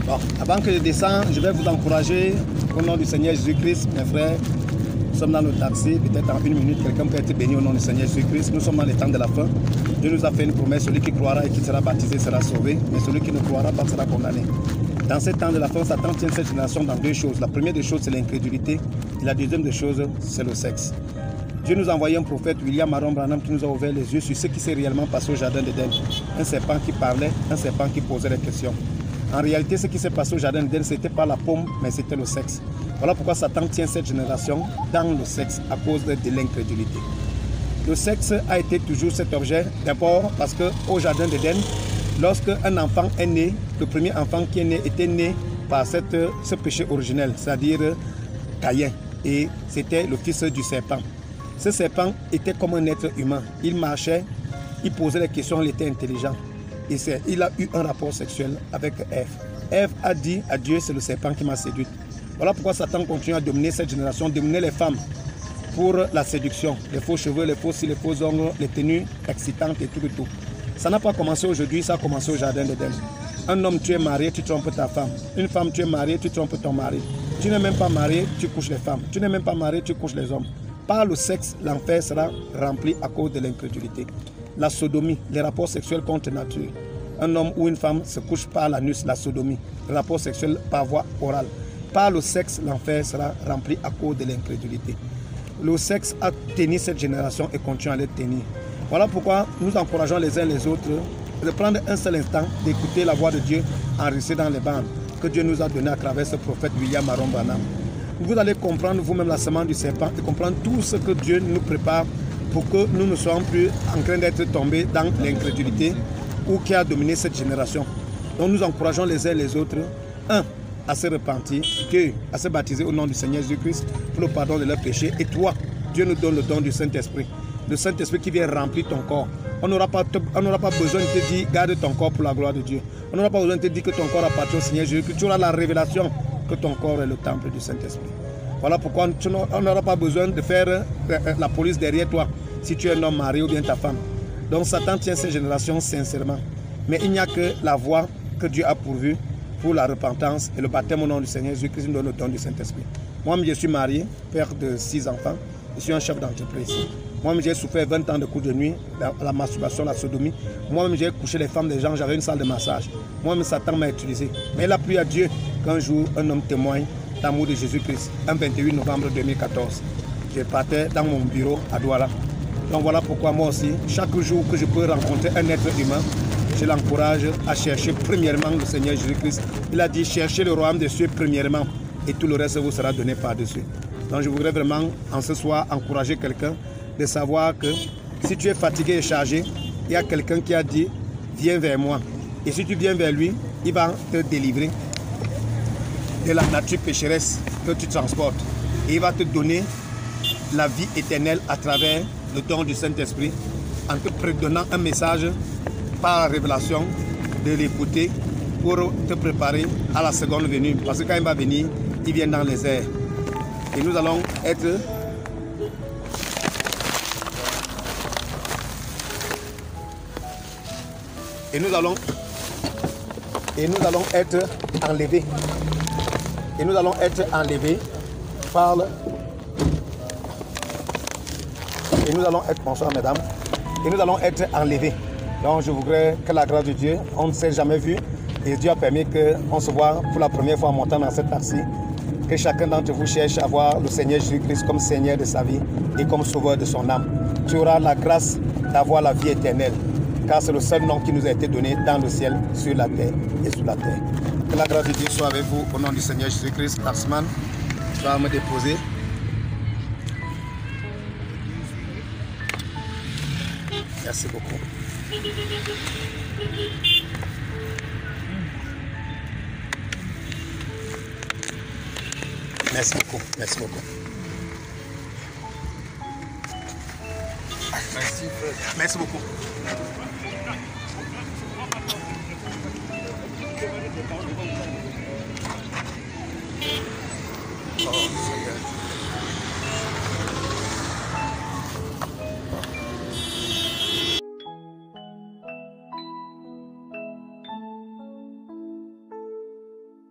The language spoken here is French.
Bon, avant que je descende, je vais vous encourager au nom du Seigneur Jésus-Christ, mes frères. Nous sommes dans le taxi, peut-être en une minute, quelqu'un peut être béni au nom du Seigneur Jésus-Christ. Nous sommes dans les temps de la fin. Dieu nous a fait une promesse, celui qui croira et qui sera baptisé sera sauvé, mais celui qui ne croira pas sera condamné. Dans ces temps de la fin, Satan tient cette génération dans deux choses. La première des choses, c'est l'incrédulité, et la deuxième des choses, c'est le sexe. Dieu nous a envoyé un prophète, William Aaron Branham, qui nous a ouvert les yeux sur ce qui s'est réellement passé au jardin d'Éden. Un serpent qui parlait, un serpent qui posait des questions. En réalité, ce qui s'est passé au jardin d'Éden, ce n'était pas la pomme, mais c'était le sexe. Voilà pourquoi Satan tient cette génération dans le sexe à cause de l'incrédulité. Le sexe a été toujours cet objet, d'abord parce qu'au jardin d'Éden, lorsque un enfant est né, le premier enfant qui est né était né par ce péché originel, c'est-à-dire Caïn, et c'était le fils du serpent. Ce serpent était comme un être humain. Il marchait, il posait des questions, il était intelligent. Et il a eu un rapport sexuel avec Ève. Ève a dit à Dieu, c'est le serpent qui m'a séduite. Voilà pourquoi Satan continue à dominer cette génération, dominer les femmes pour la séduction. Les faux cheveux, les faux cils, les faux ongles, les tenues excitantes et tout et tout. Ça n'a pas commencé aujourd'hui, ça a commencé au jardin d'Éden. Un homme, tu es marié, tu trompes ta femme. Une femme, tu es mariée, tu trompes ton mari. Tu n'es même pas marié, tu couches les femmes. Tu n'es même pas marié, tu couches les hommes. Par le sexe, l'enfer sera rempli à cause de l'incrédulité. La sodomie, les rapports sexuels contre nature. Un homme ou une femme se couche par l'anus, la sodomie. Le rapport sexuel par voie orale. Par le sexe, l'enfer sera rempli à cause de l'incrédulité. Le sexe a tenu cette génération et continue à le tenir. Voilà pourquoi nous encourageons les uns les autres de prendre un seul instant, d'écouter la voix de Dieu enregistrée dans les bandes que Dieu nous a donné à travers ce prophète William Aaron Branham. Vous allez comprendre vous-même la semence du serpent et comprendre tout ce que Dieu nous prépare pour que nous ne soyons plus en train d'être tombés dans l'incrédulité ou qui a dominé cette génération. Donc nous encourageons les uns les autres, un, à se repentir, deux, à se baptiser au nom du Seigneur Jésus-Christ pour le pardon de leurs péchés. Et toi, Dieu nous donne le don du Saint-Esprit. Le Saint-Esprit qui vient remplir ton corps. On n'aura pas besoin de te dire, garde ton corps pour la gloire de Dieu. On n'aura pas besoin de te dire que ton corps appartient au Seigneur Jésus-Christ. Tu auras la révélation que ton corps est le temple du Saint-Esprit. Voilà pourquoi on n'aura pas besoin de faire la police derrière toi si tu es un homme marié ou bien ta femme. Donc Satan tient ces générations sincèrement. Mais il n'y a que la voie que Dieu a pourvue pour la repentance et le baptême au nom du Seigneur Jésus-Christ nous donne le don du Saint-Esprit. Moi-même, je suis marié, père de 6 enfants. Je suis un chef d'entreprise. Moi-même, j'ai souffert 20 ans de coups de nuit, la masturbation, la sodomie. Moi-même, j'ai couché les femmes des gens, j'avais une salle de massage. Moi-même, Satan m'a utilisé. Mais il a plu à Dieu qu'un jour, un homme témoigne l'amour de Jésus-Christ. Un 28 novembre 2014. Je partais dans mon bureau à Douala. Donc voilà pourquoi moi aussi, chaque jour que je peux rencontrer un être humain, je l'encourage à chercher premièrement le Seigneur Jésus-Christ. Il a dit, cherchez le royaume des cieux premièrement et tout le reste vous sera donné par-dessus. Donc je voudrais vraiment, en ce soir, encourager quelqu'un de savoir que si tu es fatigué et chargé, il y a quelqu'un qui a dit, viens vers moi. Et si tu viens vers lui, il va te délivrer de la nature pécheresse que tu transportes. Et il va te donner la vie éternelle à travers le don du Saint-Esprit en te prédonnant un message par la révélation de l'écouter pour te préparer à la seconde venue. Parce que quand il va venir, il vient dans les airs. Et nous allons être être enlevés. Et nous allons être enlevés par le... Et nous allons être... Bonsoir mesdames. Et nous allons être enlevés. Donc je voudrais que la grâce de Dieu, on ne s'est jamais vu. Et Dieu a permis qu'on se voit pour la première fois en montant dans cette taxi. Que chacun d'entre vous cherche à voir le Seigneur Jésus-Christ comme Seigneur de sa vie et comme Sauveur de son âme. Tu auras la grâce d'avoir la vie éternelle. Car c'est le seul nom qui nous a été donné dans le ciel, sur la terre et sous la terre. Que la grâce de Dieu soit avec vous au nom du Seigneur Jésus-Christ. Taxman, tu vas me déposer. Merci beaucoup. Merci beaucoup. Merci beaucoup. Merci, frère. Merci beaucoup.